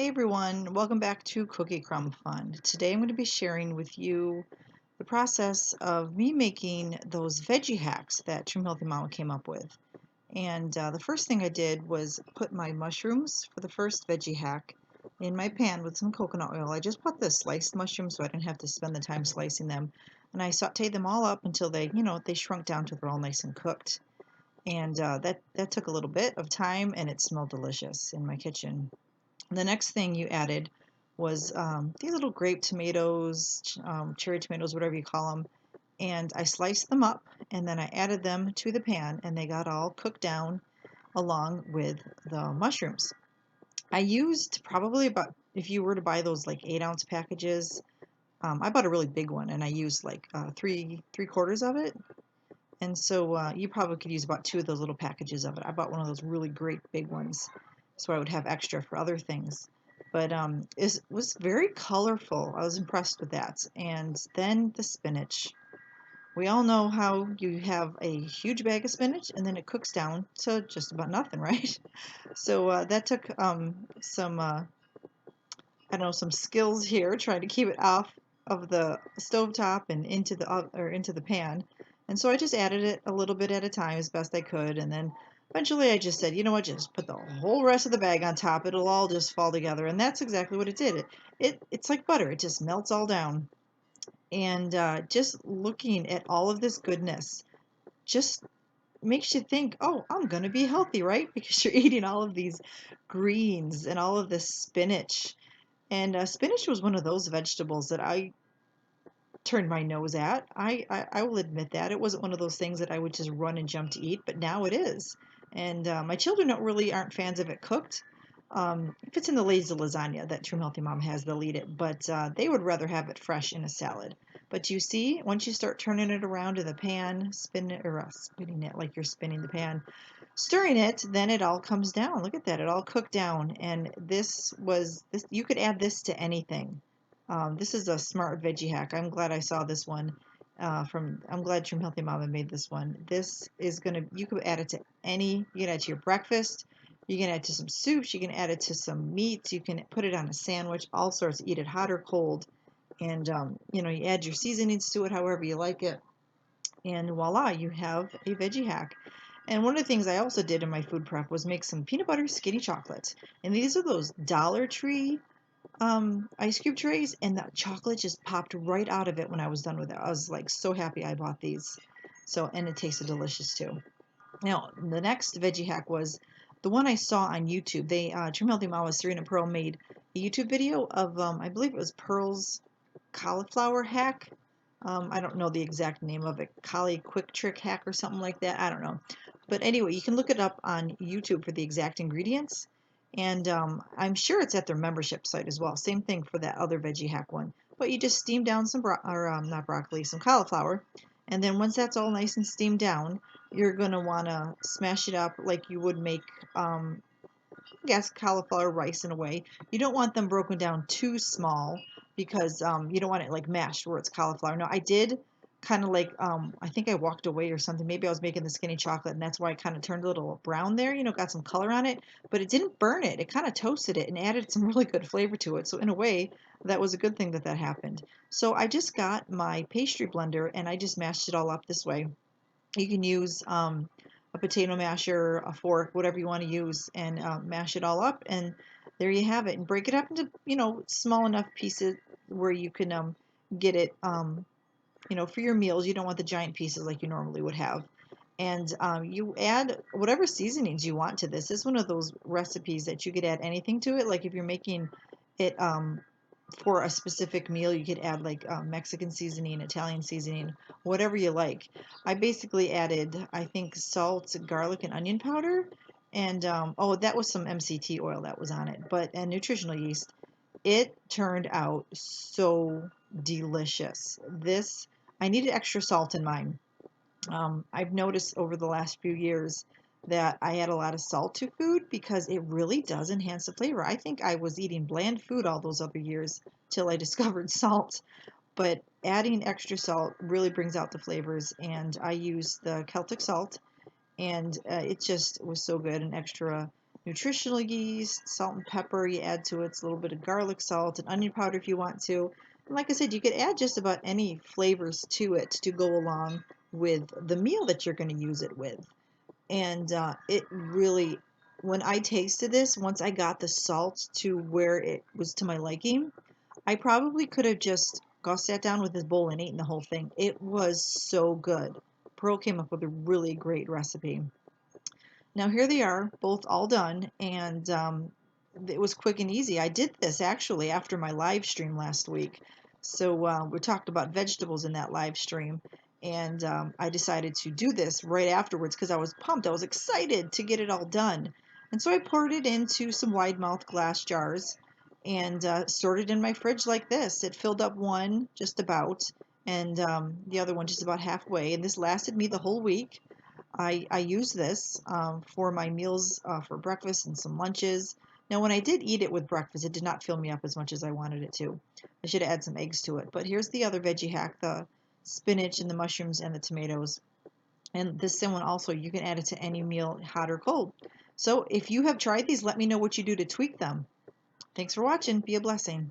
Hey everyone, welcome back to Cookie Crumb Fun. Today I'm going to be sharing with you the process of me making those veggie hacks that Trim Healthy Mama came up with. And the first thing I did was put my mushrooms for the first veggie hack in my pan with some coconut oil. I just bought the sliced mushrooms so I didn't have to spend the time slicing them. And I sauteed them all up until they shrunk down to they're all nice and cooked. And that took a little bit of time and it smelled delicious in my kitchen. The next thing you added was these little grape tomatoes, cherry tomatoes, whatever you call them, and I sliced them up and then I added them to the pan and they got all cooked down along with the mushrooms. I used probably about, if you were to buy those like 8-ounce packages, I bought a really big one and I used like three quarters of it. And so you probably could use about 2 of those little packages of it. I bought one of those really great big ones so I would have extra for other things. But it was very colorful. I was impressed with that. And then the spinach. We all know how you have a huge bag of spinach and then it cooks down to just about nothing, right? So that took I don't know, some skills here trying to keep it off of the stovetop and into the pan. And so I just added it a little bit at a time as best I could, and then eventually I just said, you know what, just put the whole rest of the bag on top. It'll all just fall together, and that's exactly what it did. It's like butter; it just melts all down. And just looking at all of this goodness just makes you think, oh, I'm gonna be healthy, right? Because you're eating all of these greens and all of this spinach. And spinach was one of those vegetables that I turned my nose at. I will admit that. It wasn't one of those things that I would just run and jump to eat, but now it is. And my children aren't fans of it cooked. If it's in the lazy lasagna that True Healthy Mom has, they'll eat it, but they would rather have it fresh in a salad. But you see, once you start turning it around in the pan, spinning it like you're spinning the pan, stirring it, then it all comes down. Look at that, it all cooked down. And this you could add this to anything. This is a smart veggie hack. I'm glad I saw this one. I'm glad Trim Healthy Mama made this one. This is gonna you could add it to you can add it to your breakfast. You can add it to some soups. You can add it to some meats. You can put it on a sandwich. All sorts. Eat it hot or cold. And you add your seasonings to it, however you like it. And voila, you have a veggie hack. And one of the things I also did in my food prep was make some peanut butter skinny chocolate. And these are those Dollar Tree ice cube trays, and the chocolate just popped right out of it when I was done with it. I was like so happy I bought these. So, and it tasted delicious too. Now, the next veggie hack was the one I saw on YouTube. Trim Healthy Mama's 3 and a Pearl made a YouTube video of, I believe it was Pearl's cauliflower hack. I don't know the exact name of it, Collie Quick Trick Hack or something like that. I don't know. But anyway, you can look it up on YouTube for the exact ingredients. And I'm sure it's at their membership site as well. Same thing for that other veggie hack one. But you just steam down not broccoli, some cauliflower. And then once that's all nice and steamed down, you're going to want to smash it up like you would make, I guess, cauliflower rice in a way. You don't want them broken down too small because you don't want it like mashed where it's cauliflower. No, I did kind of like, I think I walked away or something. Maybe I was making the skinny chocolate and that's why I kind of turned a little brown there, got some color on it, but it didn't burn it. It kind of toasted it and added some really good flavor to it. So in a way, that was a good thing that happened. So I just got my pastry blender and I just mashed it all up this way. You can use a potato masher, a fork, whatever you want to use, and mash it all up. And there you have it. And break it up into, small enough pieces where you can get it, for your meals. You don't want the giant pieces like you normally would have. And you add whatever seasonings you want to this. It's one of those recipes that you could add anything to it. Like if you're making it for a specific meal, you could add like Mexican seasoning, Italian seasoning, whatever you like. I basically added, I think, salt, garlic, and onion powder. And oh, that was some MCT oil that was on it, and nutritional yeast. It turned out so delicious. I needed extra salt in mine. I've noticed over the last few years that I add a lot of salt to food because it really does enhance the flavor. I think I was eating bland food all those other years till I discovered salt, but adding extra salt really brings out the flavors. And I use the Celtic salt, and it just was so good and extra nutritional yeast, salt and pepper you add to it, it's a little bit of garlic salt and onion powder if you want to. And like I said, you could add just about any flavors to it to go along with the meal that you're going to use it with. And it really, when I tasted this, once I got the salt to where it was to my liking, I probably could have just sat down with this bowl and eaten the whole thing. It was so good. Pearl came up with a really great recipe. Now here they are, both all done, and it was quick and easy. I did this actually after my live stream last week. So we talked about vegetables in that live stream, and I decided to do this right afterwards because I was pumped. I was excited to get it all done. And so I poured it into some wide mouth glass jars and stored it in my fridge like this. It filled up one just about, and the other one just about halfway. And this lasted me the whole week. I use this for my meals for breakfast and some lunches. Now, when I did eat it with breakfast, it did not fill me up as much as I wanted it to. I should have added some eggs to it. But here's the other veggie hack, the spinach and the mushrooms and the tomatoes. And this one also, you can add it to any meal, hot or cold. So if you have tried these, let me know what you do to tweak them. Thanks for watching. Be a blessing.